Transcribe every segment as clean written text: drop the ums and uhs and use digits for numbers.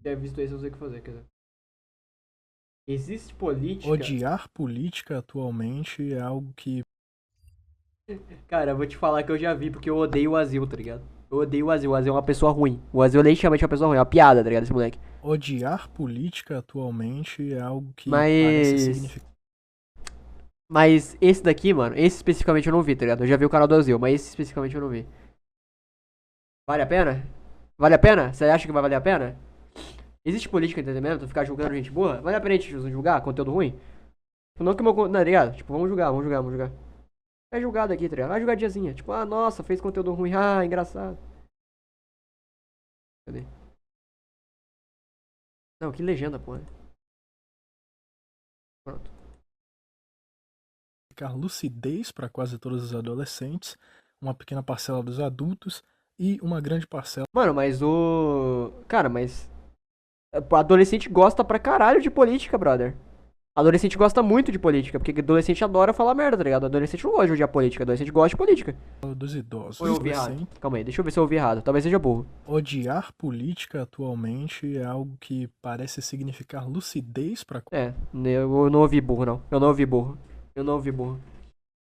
tiver visto esse, eu não sei o que fazer, quer dizer. Existe política? Odiar política atualmente é algo que. Cara, eu vou te falar que eu já vi, porque eu odeio o Azil, tá ligado? Eu odeio o Azil. O Azil é uma pessoa ruim. O Azil legitimamente é uma pessoa ruim. É uma piada, tá ligado? Esse moleque. Odiar política atualmente é algo que parece Mas. significar. Mas esse daqui, mano, esse especificamente eu não vi, tá ligado? Eu já vi o canal do Azil, mas esse especificamente eu não vi. Vale a pena? Vale a pena? Você acha que vai valer a pena? Existe política, entretenimento? Ficar julgando gente boa? Vale a pena a gente julgar conteúdo ruim? Não que o meu. Não, tá ligado? Tipo, vamos julgar, vamos julgar, vamos julgar. É julgado aqui, tá ligado? Vai julgadiazinha. Tipo, ah, nossa, fez conteúdo ruim. Ah, engraçado. Cadê? Não, que legenda, porra. Pronto. Lucidez para quase todos os adolescentes, uma pequena parcela dos adultos e uma grande parcela. Mano, mas o. Cara, mas. Adolescente gosta pra caralho de política, brother. Adolescente gosta muito de política, porque adolescente adora falar merda, tá ligado? Adolescente não gosta de odiar política, adolescente gosta de política. Dos idosos. Ou eu ouvi errado? Calma aí, deixa eu ver se eu ouvi errado. Talvez seja burro. Odiar política atualmente é algo que parece significar lucidez para É, eu não ouvi burro, não. Eu não ouvi burro. Eu não ouvi burro.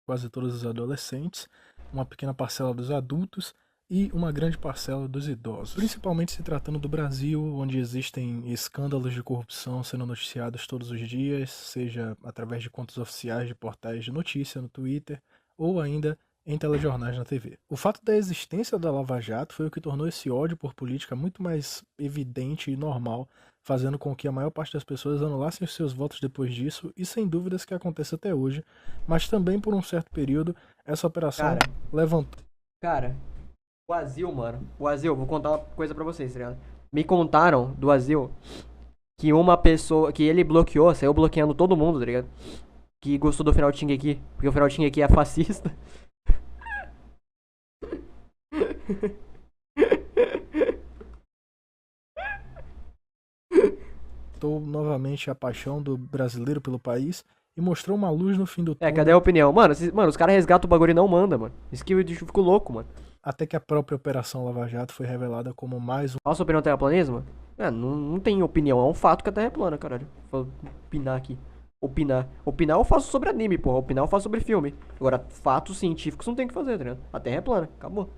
quase todos os adolescentes, uma pequena parcela dos adultos e uma grande parcela dos idosos. Principalmente se tratando do Brasil, onde existem escândalos de corrupção sendo noticiados todos os dias, seja através de contas oficiais de portais de notícia no Twitter ou ainda em telejornais na TV. O fato da existência da Lava Jato foi o que tornou esse ódio por política muito mais evidente e normal, fazendo com que a maior parte das pessoas anulassem os seus votos depois disso, e sem dúvidas que acontece até hoje, mas também por um certo período essa operação Cara, levantou. cara, o Azil, mano. O Azil, vou contar uma coisa pra vocês, tá ligado? Me contaram do Azil que uma pessoa. Que ele bloqueou, saiu bloqueando todo mundo, tá ligado? Que gostou do final de Shingeki. Porque o final de Shingeki é fascista. Novamente a paixão do brasileiro pelo país e mostrou uma luz no fim do É, cadê a túnel, opinião? Mano, mano os caras resgatam o bagulho e não manda, mano. Isso que eu fico louco, mano. até que a própria Operação Lava Jato foi revelada como mais um. Qual a sua opinião terraplanismo? É, não tem opinião, é um fato que a Terra é plana, caralho. Vou opinar aqui. Opinar. Opinar eu faço sobre anime, porra. Opinar eu faço sobre filme. Agora, fatos científicos não tem o que fazer, tá ligado? A Terra é plana, acabou.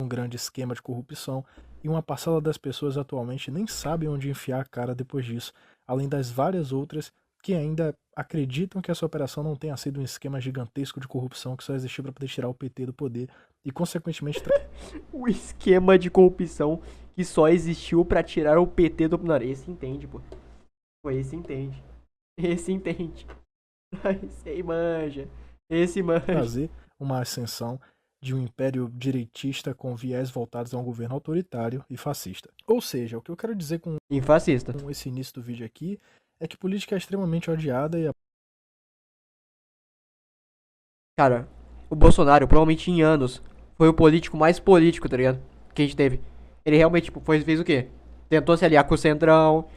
Um grande esquema de corrupção, e uma parcela das pessoas atualmente nem sabe onde enfiar a cara depois disso, além das várias outras que ainda acreditam que essa operação não tenha sido um esquema gigantesco de corrupção que só existiu para poder tirar o PT do poder e, consequentemente, O esquema de corrupção que só existiu pra tirar o PT do. Não, esse entende, pô. Pô, esse entende. Esse entende. Esse aí manja. Esse manja. trazer uma ascensão de um império direitista com viés voltados a um governo autoritário e fascista. Ou seja, o que eu quero dizer com E fascista. esse início do vídeo aqui é que política é extremamente odiada e Cara, o Bolsonaro, provavelmente em anos, foi o político mais político, tá ligado? Que a gente teve. Ele realmente, tipo, fez o quê? Tentou se aliar com o Centrão,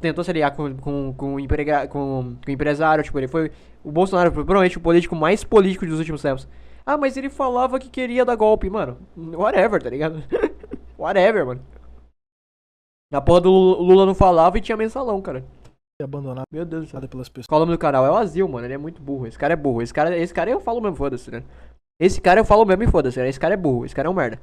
tentou se aliar com o empresário, tipo, ele foi. O Bolsonaro foi provavelmente o político mais político dos últimos tempos. Ah, mas ele falava que queria dar golpe, mano. Whatever, tá ligado? Whatever, mano. A porra do Lula não falava e tinha mensalão, cara. abandonada Meu Deus do céu. pelas pessoas. Qual é o nome do canal? É o Azil, mano. Ele é muito burro. Esse cara é burro. Esse cara eu falo mesmo, foda-se, né? Esse cara eu falo mesmo e foda-se, né? Esse cara é burro. Esse cara é um merda.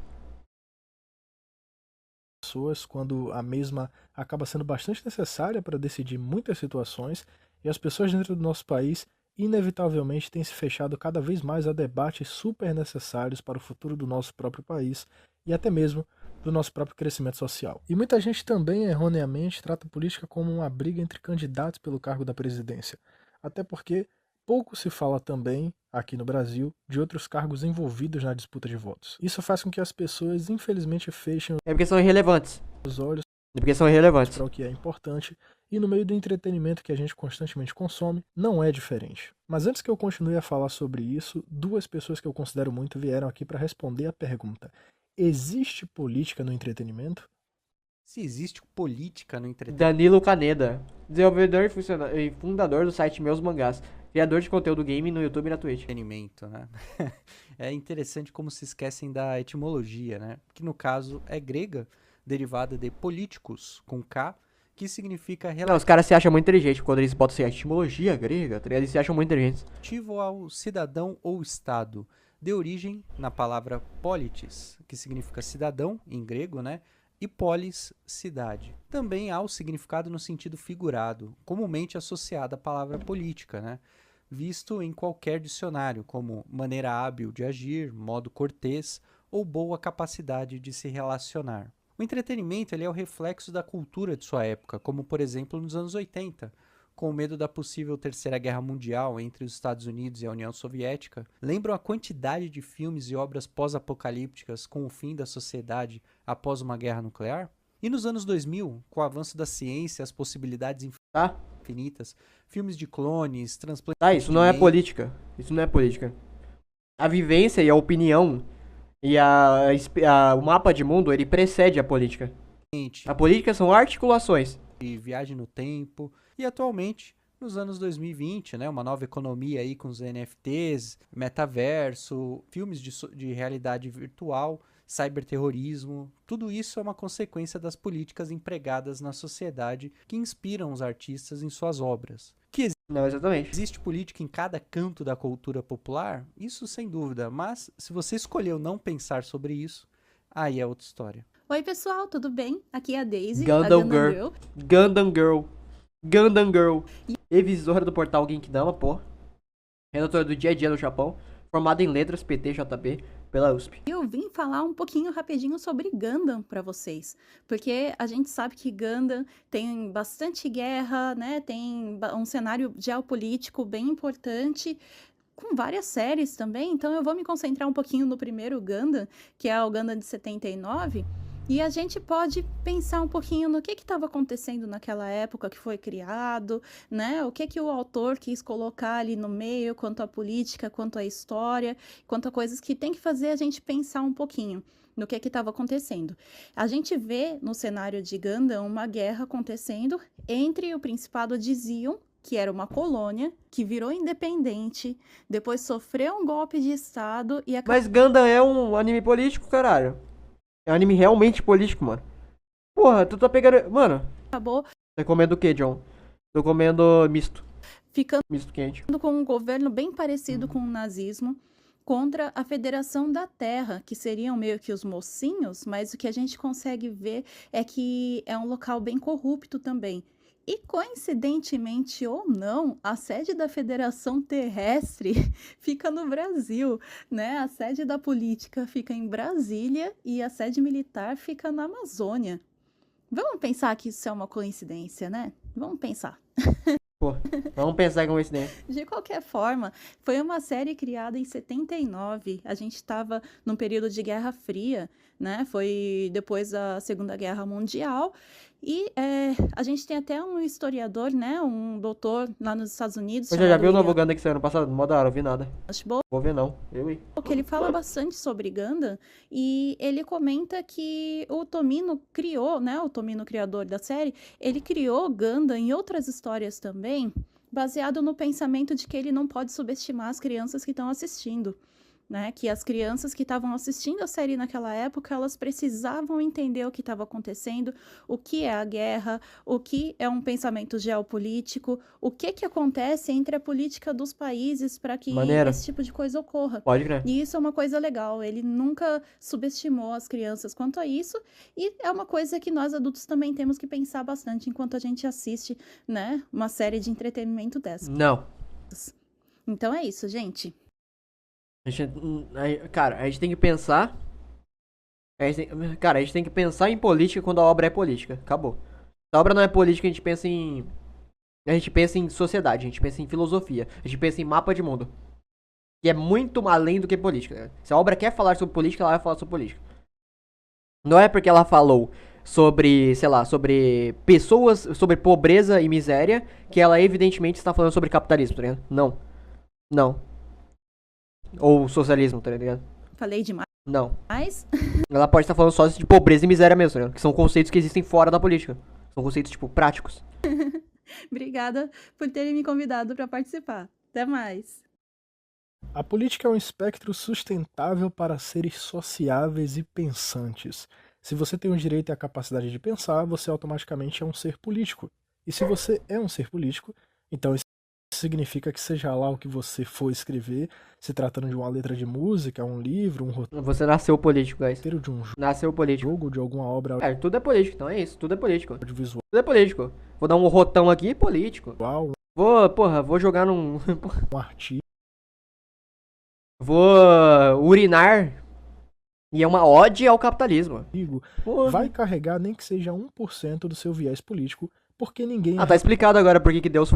Quando a mesma acaba sendo bastante necessária para decidir muitas situações, e as pessoas dentro do nosso país inevitavelmente têm se fechado cada vez mais a debates super necessários para o futuro do nosso próprio país e até mesmo do nosso próprio crescimento social. E muita gente também erroneamente trata a política como uma briga entre candidatos pelo cargo da presidência, até porque pouco se fala também, aqui no Brasil, de outros cargos envolvidos na disputa de votos. Isso faz com que as pessoas, infelizmente, fechem É porque são irrelevantes. os olhos É porque são irrelevantes. para o que é importante, e no meio do entretenimento que a gente constantemente consome, não é diferente. Mas antes que eu continue a falar sobre isso, duas pessoas que eu considero muito vieram aqui para responder a pergunta: existe política no entretenimento? Se existe política no entretenimento. Danilo Caneda. Desenvolvedor e fundador do site Meus Mangás. Criador de conteúdo game no YouTube e na Twitch. Né? É interessante como se esquecem da etimologia, né? Que no caso é grega, derivada de políticos, com K, que significa Não, os caras se acham muito inteligentes quando eles botam assim, a etimologia grega, tá ligado? Eles se acham muito inteligentes. relativo ao cidadão ou Estado, de origem na palavra politis, que significa cidadão, em grego, né? E polis, cidade. Também há o significado no sentido figurado, comumente associado à palavra política, né? Visto em qualquer dicionário, como maneira hábil de agir, modo cortês ou boa capacidade de se relacionar. O entretenimento ele é o reflexo da cultura de sua época, como por exemplo nos anos 80, com medo da possível Terceira Guerra Mundial entre os Estados Unidos e a União Soviética, lembram a quantidade de filmes e obras pós-apocalípticas com o fim da sociedade após uma guerra nuclear? E nos anos 2000, com o avanço da ciência e as possibilidades Tá? infinitas, filmes de clones, transplantes Tá, isso de não é mente, política. Isso não é política. A vivência e a opinião e o mapa de mundo, ele precede a política. A política são articulações. viagem no tempo, e atualmente, nos anos 2020, né, uma nova economia aí com os NFTs, metaverso, filmes de realidade virtual, cyberterrorismo, tudo isso é uma consequência das políticas empregadas na sociedade que inspiram os artistas em suas obras. Que Não, exatamente. existe política em cada canto da cultura popular? Isso sem dúvida, mas se você escolheu não pensar sobre isso, aí é outra história. Oi, pessoal, tudo bem? Aqui é a Daisy, Gundam a Gundam Girl. Gundam Girl. Gundam Girl. Revisora do portal Genkidama, pô. Redatora do Dia a Dia no Japão. Formada em Letras, PT, JB, pela USP. E eu vim falar um pouquinho rapidinho sobre Gundam para vocês, porque a gente sabe que Gundam tem bastante guerra, né? Tem um cenário geopolítico bem importante, com várias séries também, então eu vou me concentrar um pouquinho no primeiro Gundam, que é o Gundam de 79, e a gente pode pensar um pouquinho no que estava acontecendo naquela época que foi criado, né? O que o autor quis colocar ali no meio, quanto à política, quanto à história, quanto a coisas que tem que fazer a gente pensar um pouquinho no que estava acontecendo. A gente vê no cenário de Gundam uma guerra acontecendo entre o Principado de Zion, que era uma colônia, que virou independente, depois sofreu um golpe de estado e Mas Gundam é um anime político, caralho. É um anime realmente político, mano. Porra, tu tá pegando... Mano, acabou tá comendo o que, John? Tô comendo misto. ficando Misto quente. com um governo bem parecido com o nazismo, contra a Federação da Terra, que seriam meio que os mocinhos, mas o que a gente consegue ver é que é um local bem corrupto também. E, coincidentemente ou não, a sede da Federação Terrestre fica no Brasil, né? A sede da política fica em Brasília e a sede militar fica na Amazônia. Vamos pensar que isso é uma coincidência, né? Vamos pensar. Pô, vamos pensar com esse daí. De qualquer forma, foi uma série criada em 79. A gente estava num período de Guerra Fria, né? Foi depois da Segunda Guerra Mundial. E a gente tem até um historiador, né? Um doutor lá nos Estados Unidos. Você já chamado viu o novo William Gundam que saiu ano passado? Mó da hora, eu vi nada. Ashbrook, Vou ver não. Eu, hein? que ele fala bastante sobre Gundam e ele comenta que o Tomino criou, né? O Tomino, criador da série, ele criou Gundam em outras histórias também, baseado no pensamento de que ele não pode subestimar as crianças que estão assistindo, né? Que as crianças que estavam assistindo a série naquela época, elas precisavam entender o que estava acontecendo, o que é a guerra, o que é um pensamento geopolítico, o que acontece entre a política dos países para que Maneiro. esse tipo de coisa ocorra. Pode crer. E isso é uma coisa legal, ele nunca subestimou as crianças quanto a isso, e é uma coisa que nós adultos também temos que pensar bastante enquanto a gente assiste, né, uma série de entretenimento dessa. Não. Então é isso, gente. Cara, a gente tem que pensar. Cara, a gente tem que pensar em política quando a obra é política. Acabou. Se a obra não é política, a gente pensa em. A gente pensa em sociedade, a gente pensa em filosofia, a gente pensa em mapa de mundo. Que é muito além do que política. Né? Se a obra quer falar sobre política, ela vai falar sobre política. Não é porque ela falou sobre, sei lá, sobre pessoas, sobre pobreza e miséria, que ela evidentemente está falando sobre capitalismo, tá ligado? Não. Não. Ou socialismo, tá ligado? Falei demais. Não. Ela pode estar falando só de pobreza e miséria mesmo, tá ligado? Que são conceitos que existem fora da política. São conceitos, tipo, práticos. Obrigada por terem me convidado para participar. Até mais. A política é um espectro sustentável para seres sociáveis e pensantes. Se você tem o direito e a capacidade de pensar, você automaticamente é um ser político. E se você é um ser político, então isso significa que seja lá o que você for escrever, se tratando de uma letra de música, um livro, um Você nasceu político, guys. roteiro de um Nasceu político. jogo, de alguma obra Cara, tudo é político, então é isso. Tudo é político. audiovisual, Tudo é político. Vou dar um rotão aqui, político. Vou jogar num... um artigo, Vou urinar. E é uma ode ao capitalismo. Porra. vai carregar nem que seja 1% do seu viés político, porque ninguém Ah, tá explicado agora por que Deus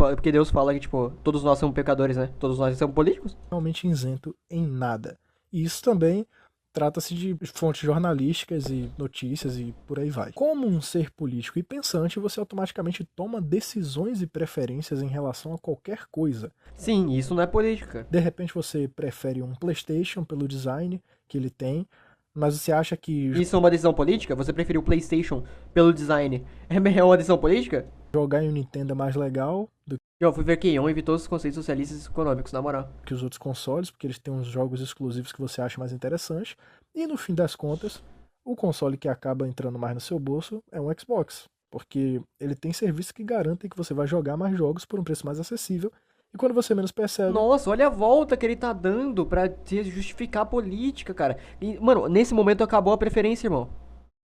fala que, tipo, todos nós somos pecadores, né? Todos nós somos políticos. realmente isento em nada. E isso também trata-se de fontes jornalísticas e notícias e por aí vai. Como um ser político e pensante, você automaticamente toma decisões e preferências em relação a qualquer coisa. Sim, isso não é política. De repente você prefere um PlayStation pelo design que ele tem, mas você acha que Isso é uma decisão política? Você preferiu o PlayStation pelo design? É uma decisão política? jogar em um Nintendo é mais legal do Eu fui ver Keion e vi todos os conceitos socialistas e econômicos, na moral. que os outros consoles, porque eles têm uns jogos exclusivos que você acha mais interessante. E no fim das contas, o console que acaba entrando mais no seu bolso é um Xbox, porque ele tem serviços que garantem que você vai jogar mais jogos por um preço mais acessível. E quando você menos percebe, Nossa, olha a volta que ele tá dando pra justificar a política, cara. E, mano, nesse momento acabou a preferência, irmão.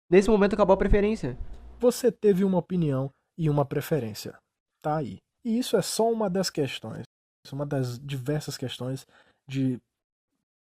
Nesse momento acabou a preferência. você teve uma opinião e uma preferência. Tá aí. E isso é só uma das questões, uma das diversas questões de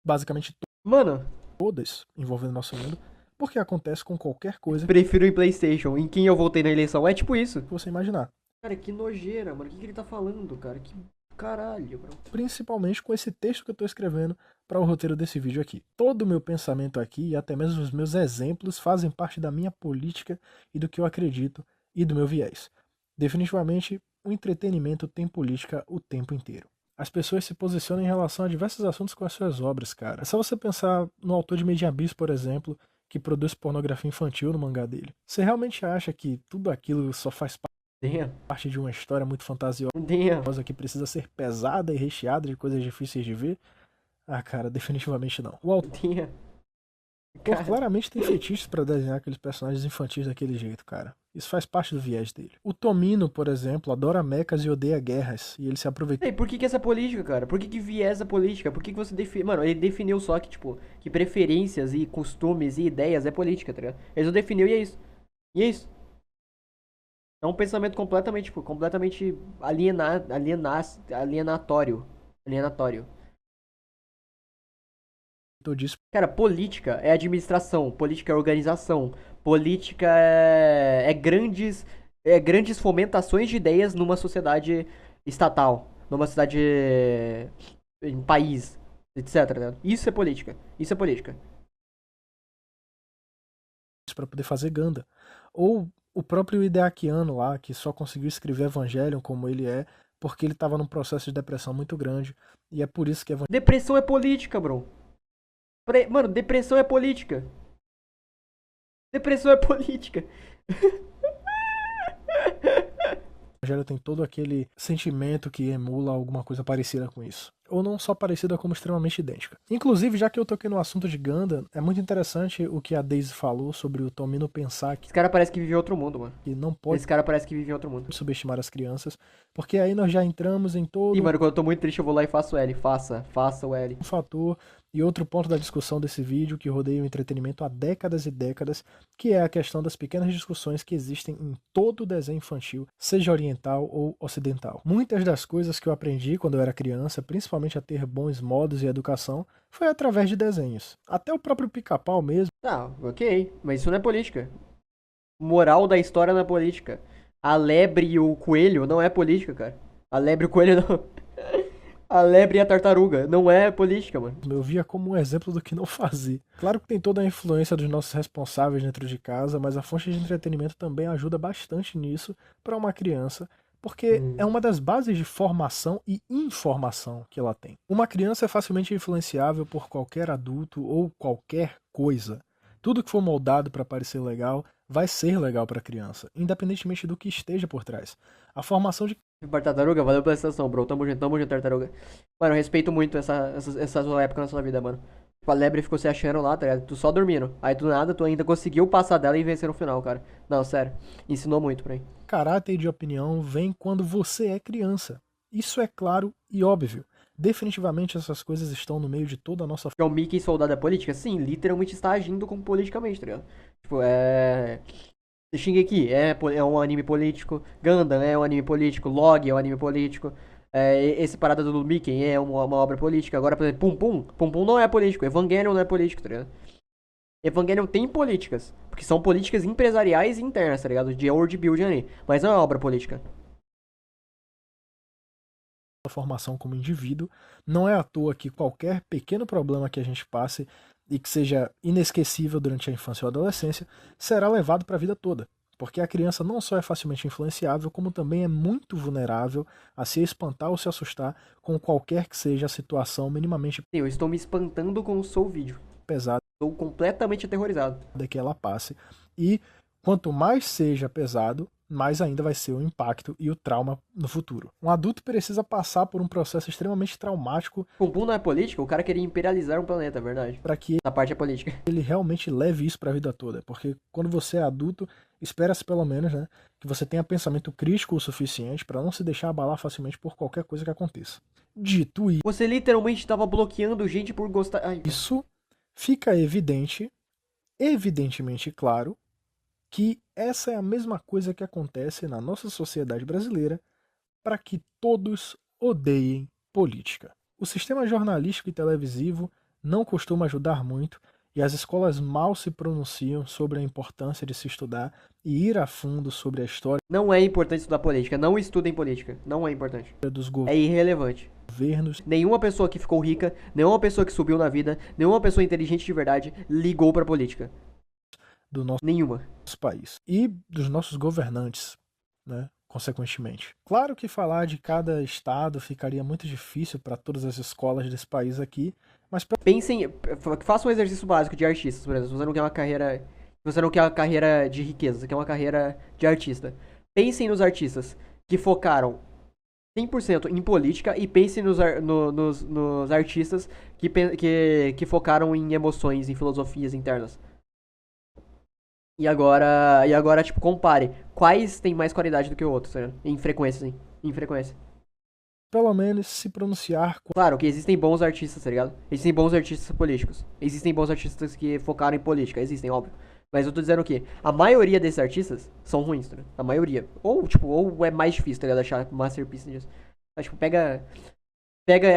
basicamente Mano, todas envolvendo nosso mundo, porque acontece com qualquer coisa prefiro em PlayStation. Em quem eu votei na eleição. É tipo isso. que você imaginar. Cara, que nojeira, mano. O que ele tá falando, cara? Que caralho, bro. Principalmente com esse texto que eu estou escrevendo para o roteiro desse vídeo aqui. Todo o meu pensamento aqui e até mesmo os meus exemplos fazem parte da minha política e do que eu acredito e do meu viés. Definitivamente, o entretenimento tem política o tempo inteiro. As pessoas se posicionam em relação a diversos assuntos com as suas obras, cara. É só você pensar no autor de Made in Abyss, por exemplo, que produz pornografia infantil no mangá dele. Você realmente acha que tudo aquilo só faz Damn. parte de uma história muito fantasiosa Damn. que precisa ser pesada e recheada de coisas difíceis de ver? Ah, cara, definitivamente não. O autor Damn. Cara, claramente tem fetiches pra desenhar aqueles personagens infantis daquele jeito, cara. Isso faz parte do viés dele. O Tomino, por exemplo, adora mechas e odeia guerras, e ele se aproveita e por que essa política, cara? Por que viés a política? Por que você define... Mano, ele definiu só que, tipo, que preferências e costumes e ideias é política, tá ligado? Ele só definiu e é isso. E é isso. É um pensamento completamente, tipo, completamente alienatório. Alienatório. disso Cara, política é administração, política é organização, política é grandes fomentações de ideias numa sociedade estatal, numa sociedade em país, etc. Né? Isso é política. Isso é política. pra poder fazer Ganda. Ou o próprio Hideakiano lá, que só conseguiu escrever Evangelion como ele é, porque ele tava num processo de depressão muito grande, e é por isso que Depressão é política, bro. Mano, depressão é política. Depressão é política. Evangelho tem todo aquele sentimento que emula alguma coisa parecida com isso. Ou não só parecida, como extremamente idêntica. Inclusive, já que eu toquei no assunto de Gundam, é muito interessante o que a Daisy falou sobre o Tomino pensar Esse cara parece que vive em outro mundo, mano. que não pode Esse cara parece que vive em outro mundo. subestimar as crianças, porque aí nós já entramos em todo Ih, mano, quando eu tô muito triste eu vou lá e faço L. Faça o L. um fator e outro ponto da discussão desse vídeo que rodeia o entretenimento há décadas e décadas, que é a questão das pequenas discussões que existem em todo desenho infantil, seja oriental ou ocidental. Muitas das coisas que eu aprendi quando eu era criança, principalmente a ter bons modos e educação, foi através de desenhos. Até o próprio Pica-Pau mesmo. Tá, ok. Mas isso não é política. Moral da história não é política. A lebre e o coelho não é política, cara. A lebre e o coelho não. A lebre e a tartaruga não é política, mano. Eu via como um exemplo do que não fazer. Claro que tem toda a influência dos nossos responsáveis dentro de casa, mas a fonte de entretenimento também ajuda bastante nisso para uma criança, porque é uma das bases de formação e informação que ela tem. Uma criança é facilmente influenciável por qualquer adulto ou qualquer coisa. Tudo que for moldado para parecer legal vai ser legal para a criança, independentemente do que esteja por trás. A formação de Tartaruga, valeu pela citação, bro. Tamo junto, tartaruga. Mano, eu respeito muito essa sua época na sua vida, mano. Tipo, a lebre ficou se achando lá, tá ligado? Tu só dormindo. Aí do nada, tu ainda conseguiu passar dela e vencer no final, cara. Não, sério. Ensinou muito pra mim. Caráter de opinião vem quando você é criança. Isso é claro e óbvio. Definitivamente essas coisas estão no meio de toda a nossa Porque o Mickey soldado da política, sim, literalmente está agindo como politicamente, tá ligado? Tipo, é. Shingeki é um anime político. Gundam é um anime político. Log é um anime político. Esse parada do Mickey é uma obra política. Agora, por exemplo, Pum Pum. Pum Pum não é político. Evangelion não é político, tá ligado? Evangelion tem políticas. Porque são políticas empresariais e internas, tá ligado? De world building ali. Mas não é obra política. formação como indivíduo. Não é à toa que qualquer pequeno problema que a gente passe e que seja inesquecível durante a infância ou adolescência será levado para a vida toda. Porque a criança não só é facilmente influenciável, como também é muito vulnerável a se espantar ou se assustar com qualquer que seja a situação minimamente Sim, eu estou me espantando com o seu vídeo. pesada Estou completamente aterrorizado. que ela passe. E quanto mais seja pesado, mais ainda vai ser o impacto e o trauma no futuro. Um adulto precisa passar por um processo extremamente traumático Pum Pum não é política? O cara queria imperializar um planeta, é verdade. para que Essa parte é política. ele realmente leve isso para a vida toda. Porque quando você é adulto, espera-se pelo menos, né, que você tenha pensamento crítico o suficiente para não se deixar abalar facilmente por qualquer coisa que aconteça. Dito Você literalmente estava bloqueando gente por gostar. Ai, isso, fica evidentemente claro, que essa é a mesma coisa que acontece na nossa sociedade brasileira para que todos odeiem política. O sistema jornalístico e televisivo não costuma ajudar muito e as escolas mal se pronunciam sobre a importância de se estudar e ir a fundo sobre a história não é importante estudar política. Não estudem política. Não é importante. dos É irrelevante. governos Nenhuma pessoa que ficou rica, nenhuma pessoa que subiu na vida, nenhuma pessoa inteligente de verdade ligou pra política. do nosso Nenhuma. país e dos nossos governantes, né? Consequentemente. Claro que falar de cada estado ficaria muito difícil para todas as escolas desse país aqui, mas Pensem, façam um exercício básico de artistas, por exemplo. Se você não quer uma carreira, se você não quer uma carreira de riqueza, você quer uma carreira de artista. Pensem nos artistas que focaram 100% em política e pensem nos artistas que focaram em emoções, em filosofias internas. E agora, tipo, compare. Quais têm mais qualidade do que o outro, tá ligado? Em frequência, sim. Em frequência. pelo menos se pronunciar Claro que existem bons artistas, tá ligado? Existem bons artistas políticos. Existem bons artistas que focaram em política. Existem, óbvio. Mas eu tô dizendo o quê? A maioria desses artistas são ruins, tá ligado? A maioria. Ou, tipo, ou é mais difícil, tá ligado? Achar masterpiece disso. Mas, tipo, pega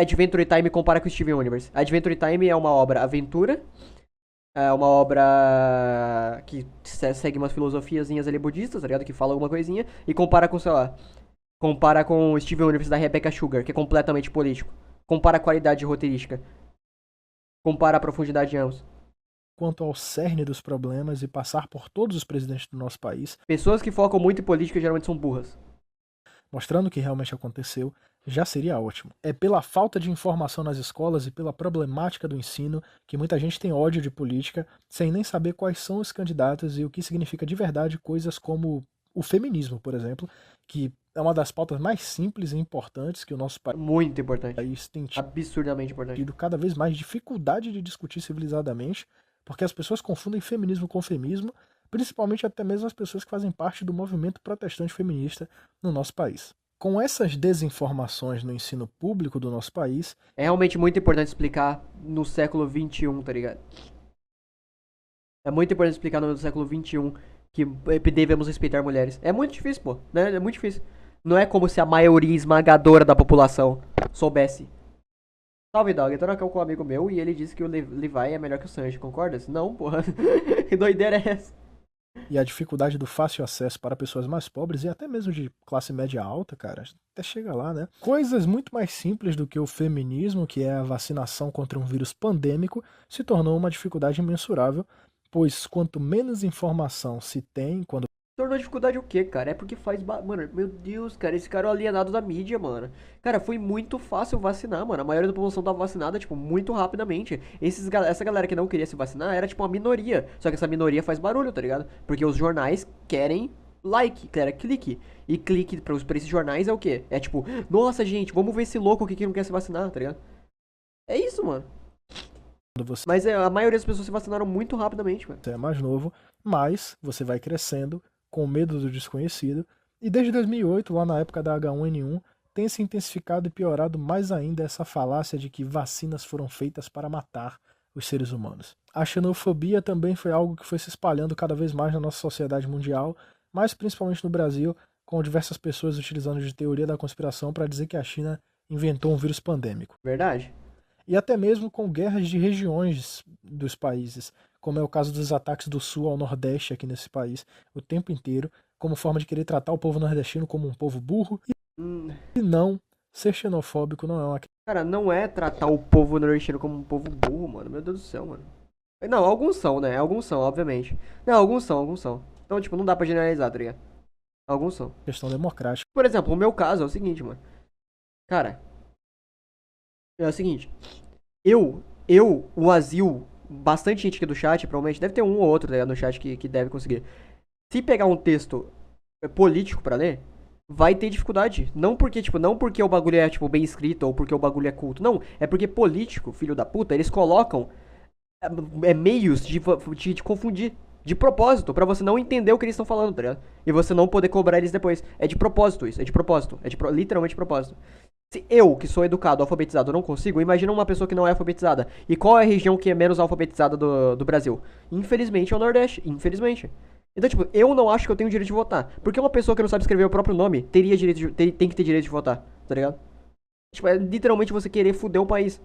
Adventure Time e compara com Steven Universe. Adventure Time é uma obra aventura. É uma obra que segue umas filosofiazinhas ali budistas, tá ligado? Que fala alguma coisinha. E compara com, sei lá. Compara com o Steven Universe da Rebecca Sugar, que é completamente político. Compara a qualidade roteirística. Compara a profundidade de ambos. quanto ao cerne dos problemas e passar por todos os presidentes do nosso país, Pessoas que focam muito em política geralmente são burras. mostrando o que realmente aconteceu, já seria ótimo. É pela falta de informação nas escolas e pela problemática do ensino que muita gente tem ódio de política, sem nem saber quais são os candidatos e o que significa de verdade coisas como o feminismo, por exemplo, que é uma das pautas mais simples e importantes que o nosso Muito importante. país tem Absurdamente importante. tido cada vez mais dificuldade de discutir civilizadamente, porque as pessoas confundem feminismo com feminismo, principalmente até mesmo as pessoas que fazem parte do movimento protestante feminista no nosso país. Com essas desinformações no ensino público do nosso país, É realmente muito importante explicar no século XXI, tá ligado? É muito importante explicar no século XXI que devemos respeitar mulheres. É muito difícil, pô. Né? É muito difícil. Não é como se a maioria esmagadora da população soubesse. Salve, Dog. Eu tô aqui com um amigo meu e ele disse que o Levi é melhor que o Sanji, concordas? Não, porra. Que doideira é essa? e a dificuldade do fácil acesso para pessoas mais pobres e até mesmo de classe média alta, cara, até chega lá, né? Coisas muito mais simples do que o feminismo, que é a vacinação contra um vírus pandêmico, se tornou uma dificuldade imensurável, pois quanto menos informação se tem quando Tornou dificuldade o quê, cara? É porque faz. Mano, meu Deus, cara, esse cara é o alienado da mídia, mano. Cara, foi muito fácil vacinar, mano. A maioria da população tava vacinada, tipo, muito rapidamente. Essa galera que não queria se vacinar era, tipo, uma minoria. Só que essa minoria faz barulho, tá ligado? Porque os jornais querem like, querem clique. E clique pra esses jornais é o quê? É tipo, nossa, gente, vamos ver esse louco aqui que não quer se vacinar, tá ligado? É isso, mano. você Mas a maioria das pessoas se vacinaram muito rapidamente, mano. é mais novo, mas você vai crescendo com medo do desconhecido. E desde 2008, lá na época da H1N1, tem se intensificado e piorado mais ainda essa falácia de que vacinas foram feitas para matar os seres humanos. A xenofobia também foi algo que foi se espalhando cada vez mais na nossa sociedade mundial, mas principalmente no Brasil, com diversas pessoas utilizando de teoria da conspiração para dizer que a China inventou um vírus pandêmico. Verdade. E até mesmo com guerras de regiões dos países, como é o caso dos ataques do sul ao nordeste aqui nesse país, o tempo inteiro, como forma de querer tratar o povo nordestino como um povo burro e não ser xenofóbico não é uma Cara, não é tratar o povo nordestino como um povo burro, mano. Meu Deus do céu, mano. Não, alguns são, né? Alguns são, obviamente. Não, alguns são. Então, tipo, não dá pra generalizar, tá ligado? Alguns são. questão democrática. Por exemplo, o meu caso é o seguinte, mano. Cara, é o seguinte. O Azil, bastante gente aqui do chat, provavelmente, deve ter um ou outro, tá ligado, no chat que deve conseguir. Se pegar um texto político pra ler, vai ter dificuldade. Não porque o bagulho é, tipo, bem escrito ou porque o bagulho é culto. Não, é porque político, filho da puta, eles colocam meios de confundir. De propósito, pra você não entender o que eles estão falando, tá ligado? E você não poder cobrar eles depois. É de propósito isso, é de propósito. Literalmente de propósito. Se eu, que sou educado, alfabetizado, não consigo, imagina uma pessoa que não é alfabetizada. E qual é a região que é menos alfabetizada do Brasil? Infelizmente é o Nordeste, infelizmente. Então, tipo, eu não acho que eu tenho direito de votar. Porque uma pessoa que não sabe escrever o próprio nome tem que ter direito de votar, tá ligado? Tipo, é literalmente você querer foder o país.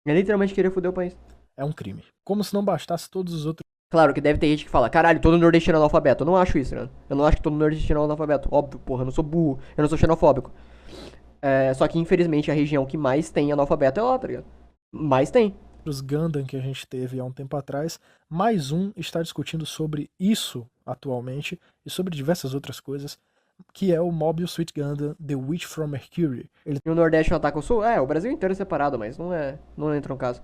É literalmente querer foder o país. É um crime. Como se não bastasse todos os outros. Claro que deve ter gente que fala, caralho, todo nordestino é analfabeto. Eu não acho isso, né? Eu não acho que todo nordestino é analfabeto. Óbvio, porra, eu não sou burro, eu não sou xenofóbico. Só que, infelizmente, a região que mais tem analfabeto é lá, tá ligado? Mais tem. Os Gundam que a gente teve há um tempo atrás, mais um está discutindo sobre isso atualmente e sobre diversas outras coisas, que é o Mobile Suit Gundam The Witch from Mercury. Ele E o Nordeste não ataca o Sul? O Brasil inteiro é separado, mas não entra no caso.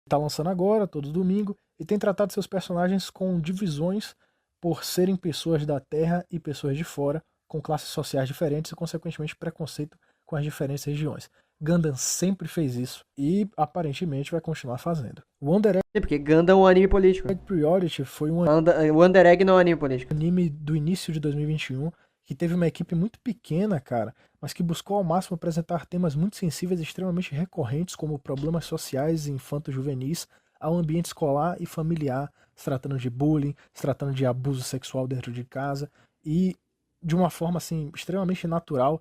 está lançando agora, todo domingo, e tem tratado seus personagens com divisões por serem pessoas da Terra e pessoas de fora, com classes sociais diferentes e, consequentemente, preconceito com as diferentes regiões. Gundam sempre fez isso e aparentemente vai continuar fazendo. O Wonder Sim, porque Gundam é um anime político. Egg Priority foi um O Wonder Egg não é um anime político. anime do início de 2021 que teve uma equipe muito pequena, cara, mas que buscou ao máximo apresentar temas muito sensíveis e extremamente recorrentes, como problemas sociais e infanto-juvenis, ao ambiente escolar e familiar, se tratando de bullying, se tratando de abuso sexual dentro de casa e de uma forma assim extremamente natural,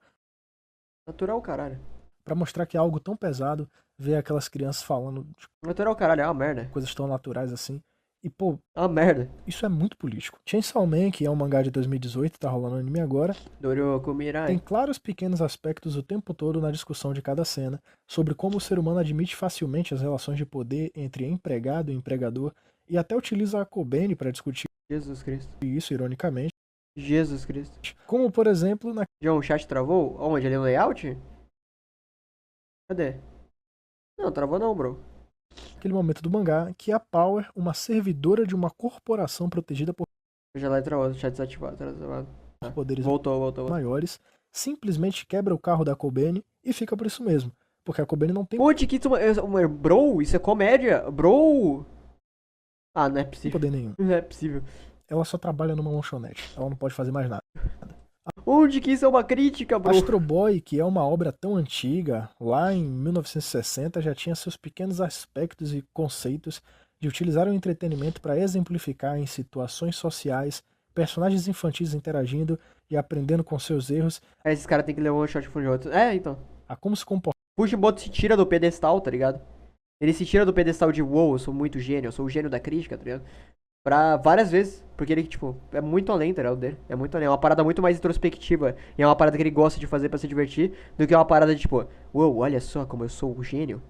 Natural, caralho. pra mostrar que é algo tão pesado ver aquelas crianças falando de Natural, caralho, é uma merda. coisas tão naturais assim. E pô, É uma merda. isso é muito político. Chainsaw Man, que é um mangá de 2018, tá rolando anime agora, Doryoku tem Mirai. claros pequenos aspectos o tempo todo na discussão de cada cena sobre como o ser humano admite facilmente as relações de poder entre empregado e empregador e até utiliza a Kobeni para discutir Jesus Cristo. isso, ironicamente. Jesus Cristo. Como, por exemplo, João, o chat travou? Onde? Ali no layout? Cadê? Não, travou não, bro. naquele momento do mangá que a Power, uma servidora de uma corporação protegida por Já lá travou, o chat desativado. poderes Voltou. maiores, simplesmente quebra o carro da Kobeni e fica por isso mesmo. Porque a Kobeni não tem Onde que isso... Bro, isso é comédia. Bro. Ah, não é possível. poder nenhum. Não é possível. Ela só trabalha numa lanchonete. Ela não pode fazer mais nada. Onde que isso é uma crítica, bro? Astro Boy, que é uma obra tão antiga, lá em 1960 já tinha seus pequenos aspectos e conceitos de utilizar o entretenimento para exemplificar em situações sociais, personagens infantis interagindo e aprendendo com seus erros, Aí esses caras têm que ler um shot Fujimoto. Então. a como se comportar Fujimoto se tira do pedestal, tá ligado? Ele se tira do pedestal de wow, eu sou muito gênio, eu sou o gênio da crítica, tá ligado? Pra várias vezes. Porque ele, tipo, é muito além, tá ligado? Dele. É muito além. É uma parada muito mais introspectiva. E é uma parada que ele gosta de fazer pra se divertir. Do que uma parada de, tipo, uou, olha só como eu sou o gênio.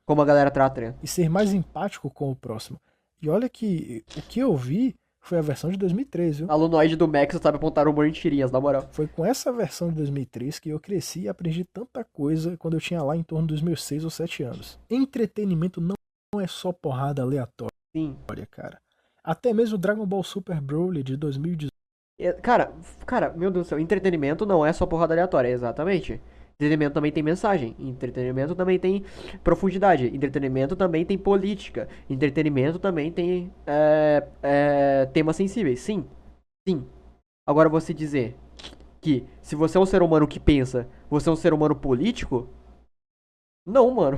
Como a galera trata, tá ligado? e ser mais empático com o próximo. E olha que o que eu vi foi a versão de 2003, viu? Alunoide do Max sabe apontar humor em tirinhas, na moral. Foi com essa versão de 2003 que eu cresci e aprendi tanta coisa quando eu tinha lá em torno dos meus 6 ou 7 anos. Entretenimento não é só porrada aleatória, Sim. cara. Até mesmo Dragon Ball Super Broly de 2018 Cara, meu Deus do céu, entretenimento não é só porrada aleatória, exatamente. Entretenimento também tem mensagem. Entretenimento também tem profundidade. Entretenimento também tem política. Entretenimento também tem temas sensíveis. Sim, sim. Agora você dizer que se você é um ser humano que pensa, você é um ser humano político? Não, mano.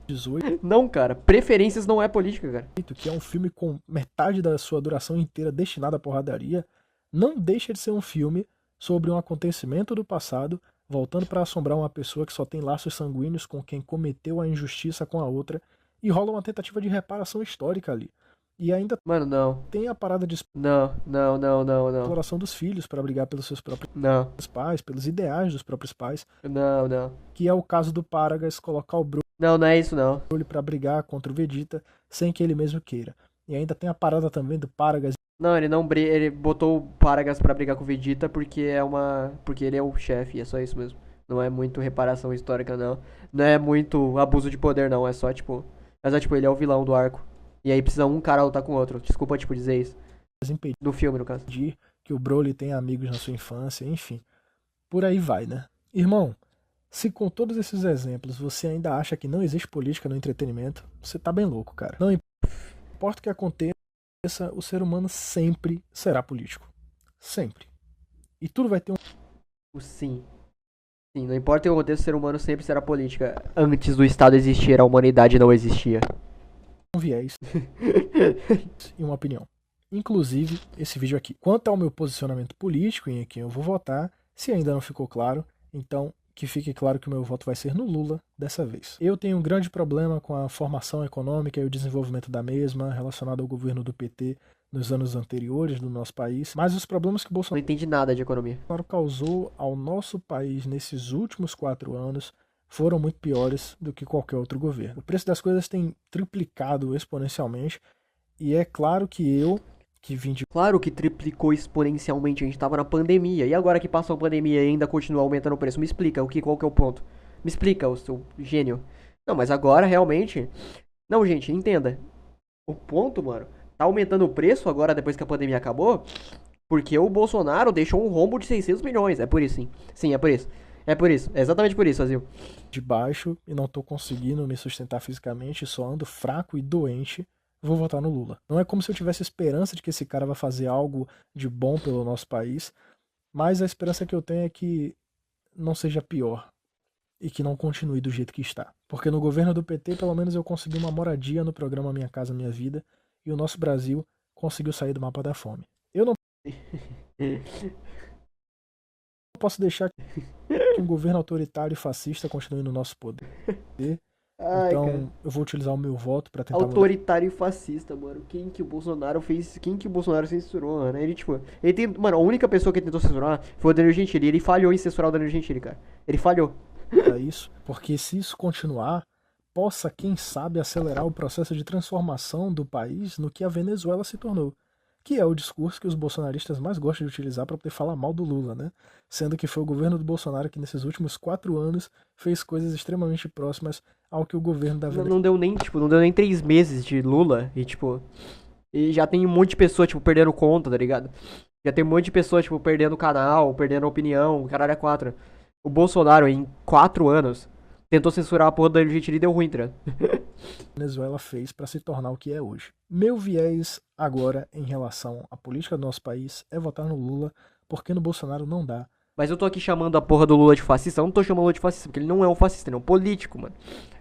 18, Não, cara. Preferências não é política, cara. que é um filme com metade da sua duração inteira destinada à porradaria, não deixa de ser um filme sobre um acontecimento do passado, voltando para assombrar uma pessoa que só tem laços sanguíneos com quem cometeu a injustiça com a outra, e rola uma tentativa de reparação histórica ali. E ainda Mano, não. tem a parada de Não. exploração dos filhos para brigar pelos seus próprios Não. pais, pelos ideais dos próprios pais, Não. que é o caso do Paragas colocar o Não, não é isso não. Broly para brigar contra o Vegeta sem que ele mesmo queira. E ainda tem a parada também do Paragas Não, ele não ele botou o Paragas pra brigar com o Vegeta porque ele é o chefe, é só isso mesmo. Não é muito reparação histórica não. Não é muito abuso de poder não, é só tipo ele é o vilão do arco. E aí precisa um cara lutar com o outro. Desculpa tipo dizer isso. impedir Do filme no caso. que o Broly tenha amigos na sua infância, enfim. Por aí vai, né? Irmão, se com todos esses exemplos você ainda acha que não existe política no entretenimento, você tá bem louco, cara. Não importa o que aconteça, o ser humano sempre será político. Sempre. E tudo vai ter Sim. Sim, não importa o que aconteça, o ser humano sempre será política. Antes do Estado existir, a humanidade não existia. um viés e uma opinião. Inclusive, esse vídeo aqui. Quanto ao meu posicionamento político e em quem eu vou votar, se ainda não ficou claro, então que fique claro que o meu voto vai ser no Lula dessa vez. Eu tenho um grande problema com a formação econômica e o desenvolvimento da mesma relacionado ao governo do PT nos anos anteriores do nosso país, mas os problemas que Não Bolsonaro entendi nada de economia. causou ao nosso país nesses últimos 4 anos foram muito piores do que qualquer outro governo. O preço das coisas tem triplicado exponencialmente e é claro que eu, que vim de Claro que triplicou exponencialmente, a gente tava na pandemia. E agora que passou a pandemia e ainda continua aumentando o preço? Me explica qual que é o ponto. Me explica, o seu gênio. Não, mas agora realmente... Não, gente, entenda. O ponto, mano, tá aumentando o preço agora depois que a pandemia acabou, porque o Bolsonaro deixou um rombo de 600 milhões. É por isso, sim. Sim, é por isso. É por isso. É exatamente por isso, Azil. baixo e não tô conseguindo me sustentar fisicamente, só ando fraco e doente, vou votar no Lula. Não é como se eu tivesse esperança de que esse cara vai fazer algo de bom pelo nosso país, mas a esperança que eu tenho é que não seja pior e que não continue do jeito que está. Porque no governo do PT, pelo menos eu consegui uma moradia no programa Minha Casa Minha Vida e o nosso Brasil conseguiu sair do mapa da fome. Eu não posso deixar que um governo autoritário e fascista continue no nosso poder. Ai, Então, cara. eu vou utilizar o meu voto pra tentar mudar. Autoritário e fascista, mano. Quem que o Bolsonaro fez? Quem que o Bolsonaro censurou, mano? Ele, tipo, ele tem. Mano, a única pessoa que ele tentou censurar foi o Danilo Gentili. Ele falhou em censurar o Danilo Gentili, cara. Ele falhou. Isso, porque se isso continuar, possa, quem sabe, acelerar o processo de transformação do país no que a Venezuela se tornou, que é o discurso que os bolsonaristas mais gostam de utilizar para poder falar mal do Lula, né? Sendo que foi o governo do Bolsonaro que nesses últimos 4 anos fez coisas extremamente próximas ao que o governo da Venezuela Não deu nem, tipo, não deu nem 3 meses de Lula. E, tipo. E já tem um monte de pessoa, tipo, perdendo conta, tá ligado? Já tem um monte de pessoa, tipo, perdendo canal, perdendo opinião, caralho é 4. O Bolsonaro, em 4 anos, tentou censurar a porra do Danilo Gentili e deu ruim, tá ligado? Venezuela fez para se tornar o que é hoje. Meu viés agora em relação à política do nosso país é votar no Lula, porque no Bolsonaro não dá. Mas eu tô aqui chamando a porra do Lula de fascista. Eu não tô chamando o Lula de fascista, porque ele não é um fascista, ele é um político, mano.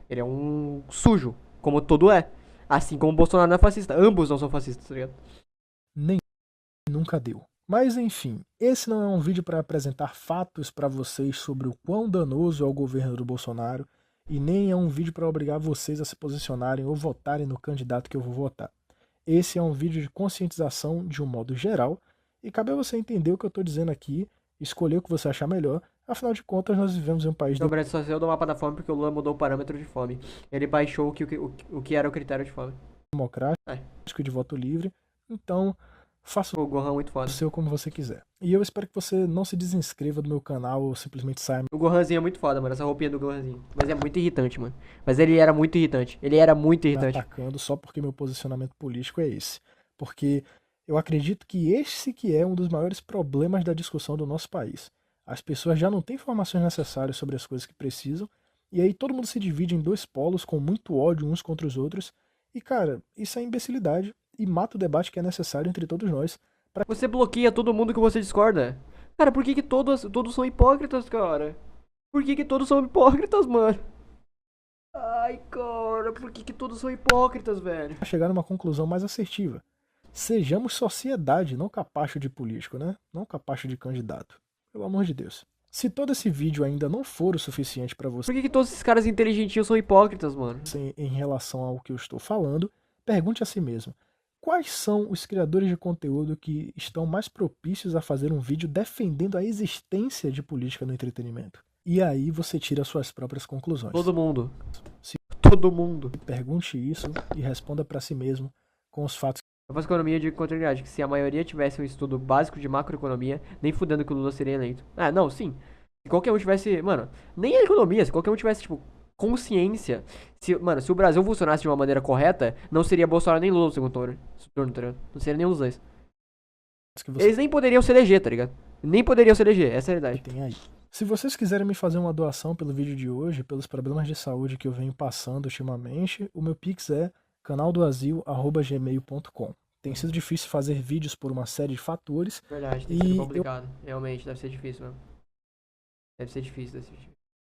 Ele é um sujo, como todo é. Assim como o Bolsonaro não é fascista. Ambos não são fascistas, tá ligado? Nem nunca deu. Mas enfim, esse não é um vídeo para apresentar fatos para vocês sobre o quão danoso é o governo do Bolsonaro e nem é um vídeo para obrigar vocês a se posicionarem ou votarem no candidato que eu vou votar. Esse é um vídeo de conscientização de um modo geral e cabe a você entender o que eu estou dizendo aqui, escolher o que você achar melhor. Afinal de contas, nós vivemos em um país O Brasil só saiu do mapa da fome porque o Lula mudou o parâmetro de fome. Ele baixou o que era o critério de fome. democrático e de voto livre, então faça O Gohan é muito o foda. seu como você quiser. E eu espero que você não se desinscreva do meu canal ou simplesmente saia O Gohanzinho é muito foda, mano. Essa roupinha do Gohanzinho. Mas é muito irritante, mano. Mas ele era muito irritante. Ele era muito me irritante. atacando só porque meu posicionamento político é esse. Porque eu acredito que esse que é um dos maiores problemas da discussão do nosso país. As pessoas já não têm informações necessárias sobre as coisas que precisam, e aí todo mundo se divide em dois polos com muito ódio uns contra os outros. E cara, isso é imbecilidade e mata o debate que é necessário entre todos nós. Você bloqueia todo mundo que você discorda. Cara, por que todos são hipócritas, cara? Por que todos são hipócritas, mano? Ai, cara, por que todos são hipócritas, velho? Pra chegar numa conclusão mais assertiva. Sejamos sociedade, não capacho de político, né? Não capacho de candidato. Pelo amor de Deus. Se todo esse vídeo ainda não for o suficiente pra você Por que todos esses caras inteligentinhos são hipócritas, mano? em relação ao que eu estou falando, pergunte a si mesmo. Quais são os criadores de conteúdo que estão mais propícios a fazer um vídeo defendendo a existência de política no entretenimento? E aí você tira suas próprias conclusões. Todo mundo. Se- Todo mundo. Pergunte isso e responda pra si mesmo com os fatos. Eu faço economia de contabilidade, que se a maioria tivesse um estudo básico de macroeconomia, nem fudendo que o Lula seria eleito. Ah, não, sim. Se qualquer um tivesse, mano, nem a economia, se qualquer um tivesse, tipo, consciência. Se o Brasil funcionasse de uma maneira correta, não seria Bolsonaro nem Lula no segundo turno, tá ligado? Não seria nenhum dos dois. Que você Eles nem poderiam se eleger, tá ligado? Nem poderiam se eleger, essa é a realidade. tem aí. Se vocês quiserem me fazer uma doação pelo vídeo de hoje, pelos problemas de saúde que eu venho passando ultimamente, o meu Pix é canaldoazil@gmail.com. Tem sido difícil fazer vídeos por uma série de fatores. Verdade, tem E sido eu- complicado. Realmente, deve ser difícil mesmo. Deve ser difícil.